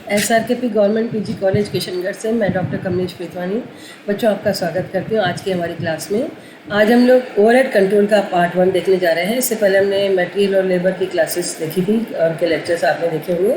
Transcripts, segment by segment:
SRKP government PG college Kishangarh से मैं doctor Kamlesh प्रीतवानी बच्चों आपका स्वागत करती हूँ आज की हमारी क्लास में। आज हम लोग ओवरहेड कंट्रोल का पार्ट 1 देखने जा रहे हैं। इससे पहले हमने मटेरियल और लेबर की क्लासेस देखी थी और के लेक्चर्स आपने देखे हुए।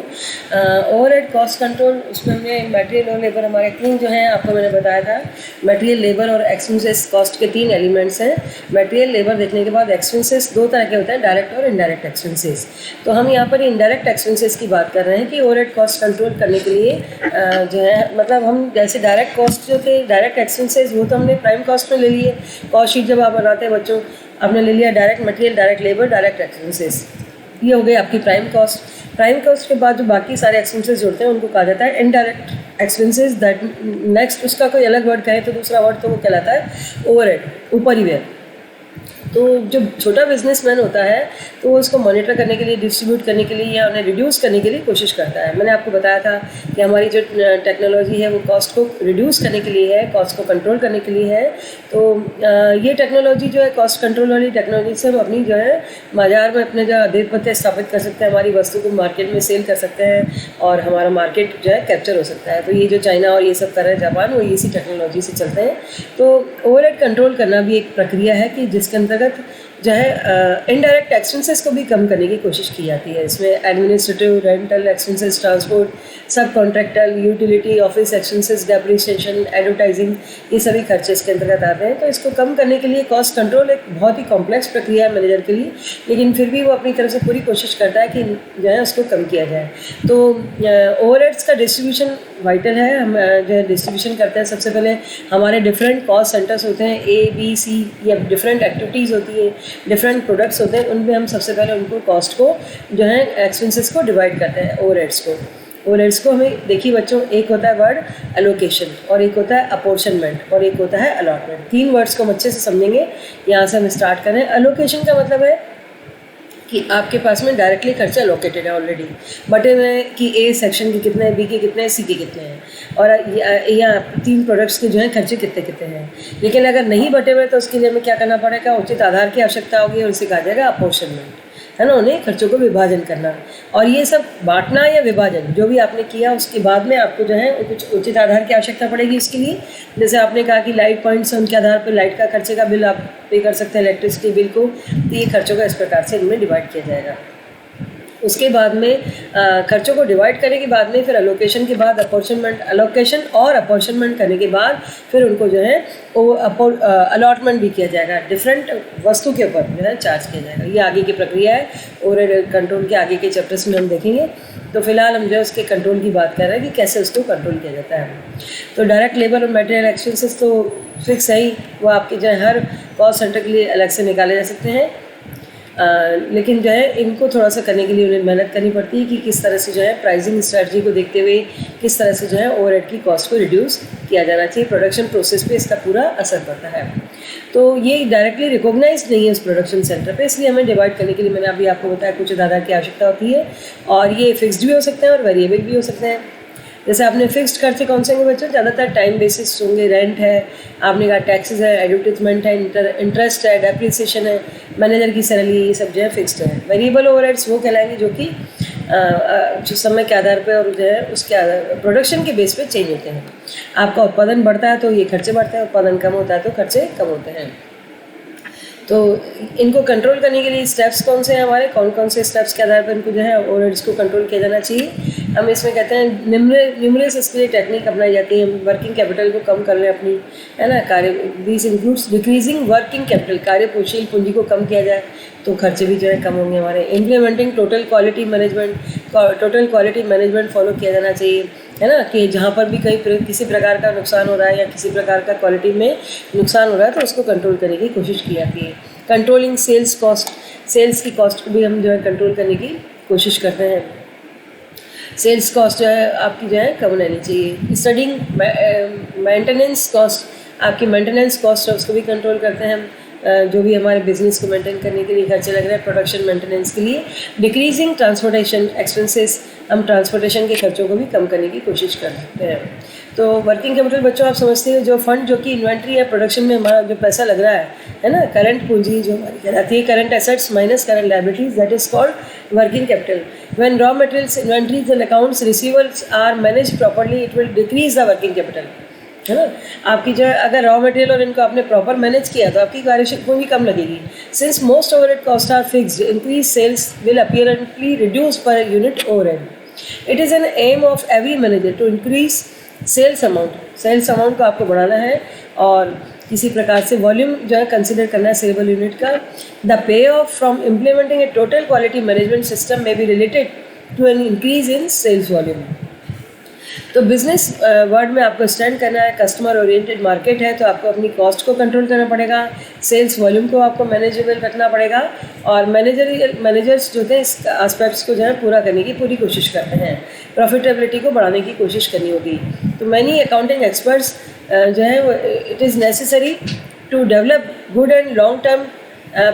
ओवरहेड कॉस्ट कंट्रोल, उसमें हमने मटेरियल और लेबर हमारे 3 जो हैं आपको मैंने बताया था। मटेरियल, लेबर और एक्सपेंसेस कॉस्ट के 3 एलिमेंट्स हैं। मटेरियल, लेबर देखने के बाद एक्सपेंसेस 2 तरह के होते हैं, डायरेक्ट और इनडायरेक्ट एक्सपेंसेस। तो हम यहाँ पर इनडायरेक्ट एक्सपेंसेस की बात कर रहे हैं कि ओवरहेड कॉस्ट कंट्रोल करने के लिए जो है, मतलब हम जैसे डायरेक्ट कॉस्ट जो थे, डायरेक्ट एक्सपेंसेस वो तो हमने प्राइम कॉस्ट में ले लिए। कॉस्ट शीट जब आप बनाते हैं बच्चों, आपने ले लिया direct material, direct labour, direct expenses, ये हो गई आपकी प्राइम कॉस्ट। प्राइम कॉस्ट के बाद जो बाकी सारे एक्सपेंसेस जुड़ते हैं उनको कहा जाता है इनडायरेक्ट एक्सपेंसेस। दैट नेक्स्ट उसका कोई अलग वर्ड कहे तो दूसरा वर्ड तो वो कहलाता है ओवरहेड, ऊपरी व्यय। तो जो छोटा बिजनेसमैन होता है तो वो उसको मॉनिटर करने के लिए, डिस्ट्रीब्यूट करने के लिए या उन्हें रिड्यूस करने के लिए कोशिश करता है। मैंने आपको बताया था कि हमारी जो टेक्नोलॉजी है वो कॉस्ट को रिड्यूस करने के लिए है, कॉस्ट को कंट्रोल करने के लिए है। तो ये टेक्नोलॉजी जो है, कॉस्ट कंट्रोल वाली टेक्नोलॉजी से हम अपनी जो है बाज़ार में अपने जो आधिपत्य स्थापित कर सकते हैं, हमारी वस्तु को मार्केट में सेल कर सकते हैं और हमारा मार्केट जो है कैप्चर हो सकता है। तो ये जो चाइना और ये सब कर रहे हैं जापान, वो इसी टेक्नोलॉजी से चलते हैं। तो ओवरहेड कंट्रोल करना भी एक प्रक्रिया है कि जिसके अंतर्गत जो है इनडायरेक्ट एक्सपेंसेस को भी कम करने की कोशिश की जाती है। इसमें एडमिनिस्ट्रेटिव, रेंटल एक्सपेंसेस, ट्रांसपोर्ट, सब contractor, utility, office expenses, depreciation, advertising, ये सभी खर्चे इसके अंतर्गत आते हैं। तो इसको कम करने के लिए कॉस्ट कंट्रोल एक बहुत ही कॉम्प्लेक्स प्रक्रिया है मैनेजर के लिए, लेकिन फिर भी वो अपनी तरफ से पूरी कोशिश करता है कि जो है उसको कम किया जाए। तो ओवरहेड्स का डिस्ट्रीब्यूशन वाइटल है। हम जो है डिस्ट्रीब्यूशन करते हैं, सबसे पहले हमारे डिफरेंट कॉस्ट सेंटर्स होते हैं, A, B, C, या डिफरेंट एक्टिविटीज़ होती है, डिफरेंट प्रोडक्ट्स होते हैं, उनमें हम सबसे पहले उनको कॉस्ट को जो है एक्सपेंसेस को डिवाइड करते हैं, ओवरहेड्स को। ओवरहेड्स को हमें देखिए बच्चों, एक होता है वर्ड एलोकेशन और एक होता है अपॉर्शनमेंट और एक होता है अलॉटमेंट। 3 वर्ड्स को हम अच्छे से समझेंगे। यहाँ से हम स्टार्ट करें। एलोकेशन का मतलब है कि आपके पास में डायरेक्टली खर्चा लोकेटेड है ऑलरेडी, बटे हुए कि ए सेक्शन के कितने हैं, बी के कितने हैं, सी के कितने हैं, और यहाँ 3 प्रोडक्ट्स के जो हैं खर्चे कितने कितने हैं। लेकिन अगर नहीं बटे हुए तो उसके लिए हमें क्या करना पड़ेगा, उचित आधार की आवश्यकता होगी और उसे कहा जाएगा अपॉर्शनमेंट, है ना, उन्हें खर्चों को विभाजन करना। और ये सब बांटना या विभाजन जो भी आपने किया उसके बाद में आपको जो है कुछ उचित आधार की आवश्यकता पड़ेगी इसके लिए। जैसे आपने कहा कि लाइट पॉइंट्स हैं, उनके आधार पर लाइट का खर्चे का बिल आप पे कर सकते हैं, इलेक्ट्रिसिटी बिल को। तो ये खर्चों का इस प्रकार से इनमें डिवाइड किया जाएगा। उसके बाद में खर्चों को डिवाइड करने के बाद में फिर अलोकेशन के बाद अपॉर्शनमेंट, अलोकेशन और अपॉर्शनमेंट करने के बाद फिर उनको जो है वो अलॉटमेंट भी किया जाएगा, डिफरेंट वस्तु के ऊपर जो है चार्ज किया जाएगा। ये आगे की प्रक्रिया है, ओवरहेड कंट्रोल के आगे के चैप्टर्स में हम देखेंगे। तो फिलहाल हम जो है उसके कंट्रोल की बात कर रहे हैं कि कैसे उसको कंट्रोल किया जाता है। तो डायरेक्ट लेबर और मटेरियल एक्सपेंसेस तो फिक्स है ही, वो आपके जो है हर कॉस्ट सेंटर के लिए अलग से निकाले जा सकते हैं। लेकिन जो है इनको थोड़ा सा करने के लिए उन्हें मेहनत करनी पड़ती है कि किस तरह से जो है प्राइसिंग स्ट्रेटजी को देखते हुए किस तरह से जो है ओवरहेड की कॉस्ट को रिड्यूस किया जाना चाहिए। प्रोडक्शन प्रोसेस पे इसका पूरा असर पड़ता है। तो ये डायरेक्टली रिकॉग्नाइज नहीं है उस प्रोडक्शन सेंटर पे, इसलिए हमें डिवाइड करने के लिए मैंने अभी आपको बताया कुछ आधार की आवश्यकता होती है। और ये फिक्स्ड भी हो सकते हैं और वेरिएबल भी हो सकते हैं। जैसे आपने फिक्स्ड खर्चे कौन से होंगे बच्चों, ज़्यादातर टाइम बेसिस होंगे। रेंट है, आपने कहा टैक्सेस है, एडवर्टीजमेंट है, इंटरेस्ट है, डेप्रिसिएशन है, मैनेजर की सैलरी, ये सब जो है फिक्स्ड है। वेरिएबल ओवरहेड्स वो कहलाएंगे जो कि जो समय के आधार पर और जो है उसके आधार प्रोडक्शन के बेस पे चेंज होते हैं। आपका उत्पादन बढ़ता है तो ये खर्चे बढ़ते हैं, उत्पादन कम होता है तो खर्चे कम होते हैं। तो इनको कंट्रोल करने के लिए स्टेप्स कौन से हैं हमारे, कौन कौन से स्टेप्स के आधार पर इनको जो है ओवरहेड्स को कंट्रोल किया जाना चाहिए। हम इसमें कहते हैं न्यूमरस इसके लिए टेक्निक अपनाई जाती है। हम वर्किंग कैपिटल को कम कर रहे हैं अपनी, है ना, this includes decreasing working capital, कार्यशील पूंजी को कम किया जाए तो खर्चे भी जो है कम होंगे हमारे। Implementing total quality management follow किया जाना चाहिए, है ना, कि जहाँ पर भी कहीं किसी प्रकार का नुकसान हो रहा है या किसी प्रकार का क्वालिटी में नुकसान हो रहा है तो उसको कंट्रोल करने की कोशिश की जाती है। कंट्रोलिंग सेल्स कॉस्ट, सेल्स की कॉस्ट को भी हम जो है कंट्रोल करने की कोशिश करते हैं। सेल्स कॉस्ट जो है आपकी जो है कम रहनी चाहिए। स्टडिंग मेंटेनेंस कॉस्ट, आपकी मेंटेनेंस कॉस्ट है उसको भी कंट्रोल करते हैं हम। जो भी हमारे बिजनेस को मेंटेन करने के लिए खर्चे लग रहे हैं प्रोडक्शन मेंटेनेंस के लिए। डिक्रीजिंग ट्रांसपोर्टेशन एक्सपेंसेस, हम ट्रांसपोर्टेशन के खर्चों को भी कम करने की कोशिश करते हैं। तो वर्किंग कैपिटल बच्चों आप समझते हैं जो फंड जो कि इन्वेंट्री या प्रोडक्शन में हमारा जो पैसा लग रहा है ना, करंट पूंजी जो हमारी कहलाती है, current assets minus current liabilities, that is called working capital. When raw materials, inventories and accounts receivables are managed properly, it will decrease the working capital, है ना. आपकी जो अगर रॉ मटेरियल और इनको आपने प्रॉपर मैनेज किया तो आपकी कार्यशील पूंजी कम लगेगी. Since most overhead cost are fixed, increase sales will apparently reduce per unit overhead. It is an aim of every manager to increase sales amount. Sales amount को आपको बढ़ाना है और किसी प्रकार से वॉल्यूम जो है कंसिडर करना है सेलेबल यूनिट का. The payoff from implementing a total quality management system may be related to an increase in sales volume. तो बिजनेस वर्ल्ड में आपको स्टैंड करना है, कस्टमर ओरिएंटेड मार्केट है, तो आपको अपनी कॉस्ट को कंट्रोल करना पड़ेगा, सेल्स वॉल्यूम को आपको मैनेजेबल रखना पड़ेगा, और मैनेजर्स जो थे इस एस्पेक्ट्स को जो है पूरा करने की पूरी कोशिश करते हैं. प्रॉफिटेबिलिटी को बढ़ाने की कोशिश करनी होगी. तो मैनी अकाउंटिंग एक्सपर्ट्स जो है वो it is necessary to develop good and long term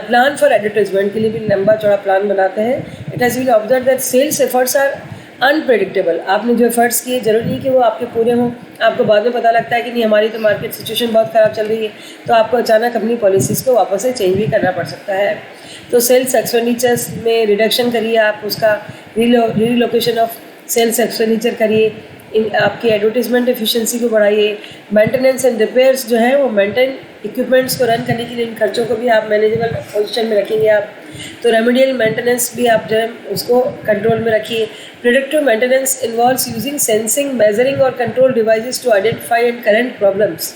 plan for advertisement के लिए भी लंबा चौड़ा प्लान बनाते हैं. It has been observe that sales efforts are unpredictable. आपने जो एफर्ट्स किए जरूरी नहीं कि वो आपके पूरे हों. आपको बाद में पता लगता है कि नहीं हमारी तो मार्केट सिचुएशन बहुत ख़राब चल रही है, तो आपको अचानक अपनी पॉलिसीज़ को वापस से चेंज भी करना पड़ सकता है. तो सेल्स एक्सपेंडिचर्स में रिडक्शन करिए, आप उसका रीलोकेशन ऑफ सेल्स एक्सपेंडिचर करिए, आपकी एडवर्टीजमेंट एफिशिएंसी को बढ़ाइए. मेंटेनेंस एंड रिपेयर्स जो है वो मेंटेन इक्विपमेंट्स को रन करने के लिए इन खर्चों को भी आप मैनेजेबल पोजीशन में रखेंगे आप. तो रेमेडियल मेंटेनेंस भी आप जो है उसको कंट्रोल में रखिए. Predictive maintenance involves using sensing, measuring और control devices to identify and correct problems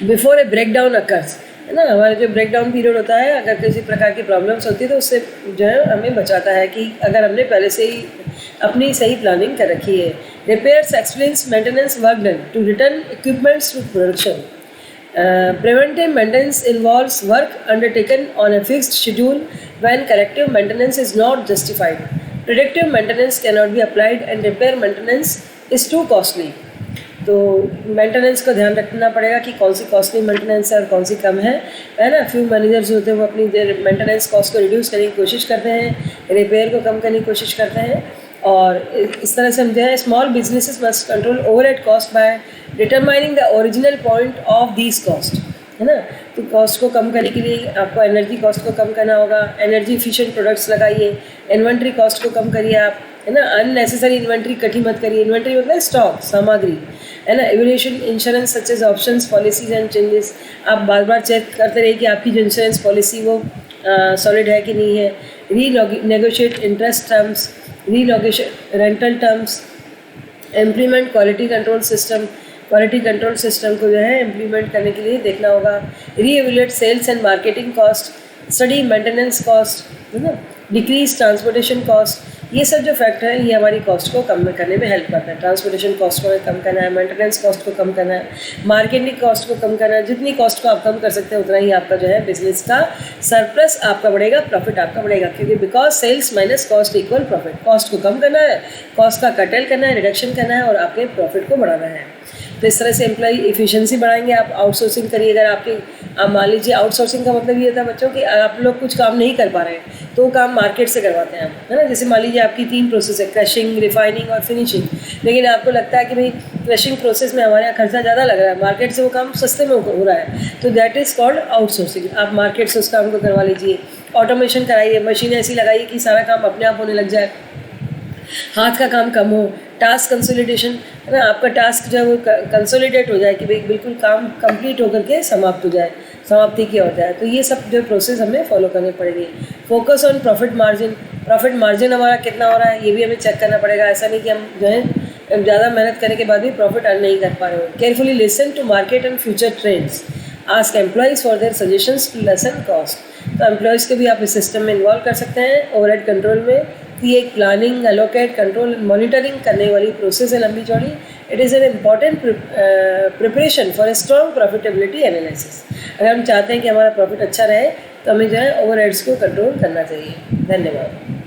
before a breakdown occurs, है ना. हमारा जो ब्रेकडाउन पीरियड होता है, अगर किसी प्रकार की प्रॉब्लम्स होती है तो उससे जो है हमें बचाता है कि अगर हमने पहले से ही अपनी सही प्लानिंग कर रखी है. Repairs explains maintenance work done to return equipments to production. Preventive maintenance involves work undertaken on a fixed schedule when corrective maintenance is not justified. Predictive maintenance cannot be applied and repair maintenance is too costly. तो maintenance को ध्यान रखना पड़ेगा कि कौन सी costly maintenance है और कौन सी कम है ना. फ्यू मैनेजर्स होते हैं वो अपनी मेंटेनेंस कॉस्ट को रिड्यूस करने की कोशिश करते हैं, रिपेयर को कम करने की कोशिश करते हैं, और इस तरह से हम जो है small businesses must control overhead cost by determining the original point of these cost, है ना. तो कॉस्ट को कम करने के लिए आपको एनर्जी कॉस्ट को कम करना होगा. एनर्जी इफिशिएंट प्रोडक्ट्स लगाइए. इन्वेंट्री कॉस्ट को कम करिए आप, है ना. अननेसेसरी इन्वेंट्री इकट्ठी मत करिए. इन्वेंट्री मतलब स्टॉक, सामग्री, है ना. Evolution insurance such as options, policies and changes. आप बार बार चेक करते रहिए कि आपकी जो इंश्योरेंस पॉलिसी वो सॉलिड है कि नहीं है. Renegotiate interest terms, relocation rental terms. Implement quality control system. Quality control system को जो है इम्प्लीमेंट करने के लिए देखना होगा. Reevaluate sales and marketing cost. Study maintenance cost, है ना. Decrease transportation cost. ये सब जो फैक्टर है ये हमारी कॉस्ट को कम करने में हेल्प करता है. ट्रांसपोर्टेशन कॉस्ट को कम करना है, मेंटेनेंस कॉस्ट को कम करना है, मार्केटिंग कॉस्ट को कम करना है. जितनी कॉस्ट को आप कम कर सकते हैं उतना ही आपका जो है बिजनेस का सरप्लस आपका बढ़ेगा, प्रॉफिट आपका बढ़ेगा. क्योंकि because sales minus cost equal profit. Cost को कम करना है, कॉस्ट का कटेल करना है, रिडक्शन करना है, और आपके प्रॉफिट को बढ़ाना है. तो इस तरह से एम्प्लॉई इफिशिएंसी बढ़ाएंगे. आप आउटसोर्सिंग करिए. अगर आप मान लीजिए आउटसोर्सिंग का मतलब ये था बच्चों कि आप लोग कुछ काम नहीं कर पा रहे हैं तो वो काम मार्केट से करवाते हैं, है ना. जैसे मान लीजिए आपकी 3 प्रोसेस है, क्रशिंग, रिफाइनिंग और फिनिशिंग, लेकिन आपको लगता है कि भाई क्रशिंग प्रोसेस में हमारे यहाँ खर्चा ज़्यादा लग रहा है, मार्केट से वो काम सस्ते में हो रहा है, तो दैट इज़ कॉल्ड आउटसोर्सिंग. आप मार्केट से उस काम को करवा लीजिए. ऑटोमेशन कराइए, मशीनें ऐसी लगाइए कि सारा काम अपने आप होने लग जाए, हाथ का काम कम हो. टास्क कंसोलिडेशन, है ना. आपका टास्क जो है वो कंसोलिडेट हो जाए कि भाई बिल्कुल काम कंप्लीट होकर के समाप्त हो जाए, समाप्ति की हो जाए. तो ये सब जो प्रोसेस हमें फॉलो करने पड़ेंगे. Focus on profit margin. Profit margin हमारा कितना हो रहा है ये भी हमें चेक करना पड़ेगा. ऐसा नहीं कि हम जो है ज़्यादा मेहनत करने के बाद भी प्रॉफिट अर्न नहीं कर पा रहे हो. Carefully listen to market and future trends. Ask employees for their suggestions to lessen cost. तो एम्प्लॉयज़ को भी आप इस सिस्टम में इन्वॉल्व कर सकते हैं ओवरहेड कंट्रोल में. ये एक प्लानिंग, एलोकेट, कंट्रोल, मॉनिटरिंग करने वाली प्रोसेस है लंबी चौड़ी. It is an important preparation for a strong profitability analysis. अगर हम चाहते हैं कि हमारा प्रॉफिट अच्छा रहे तो हमें जो है ओवरहेड्स को कंट्रोल करना चाहिए. धन्यवाद.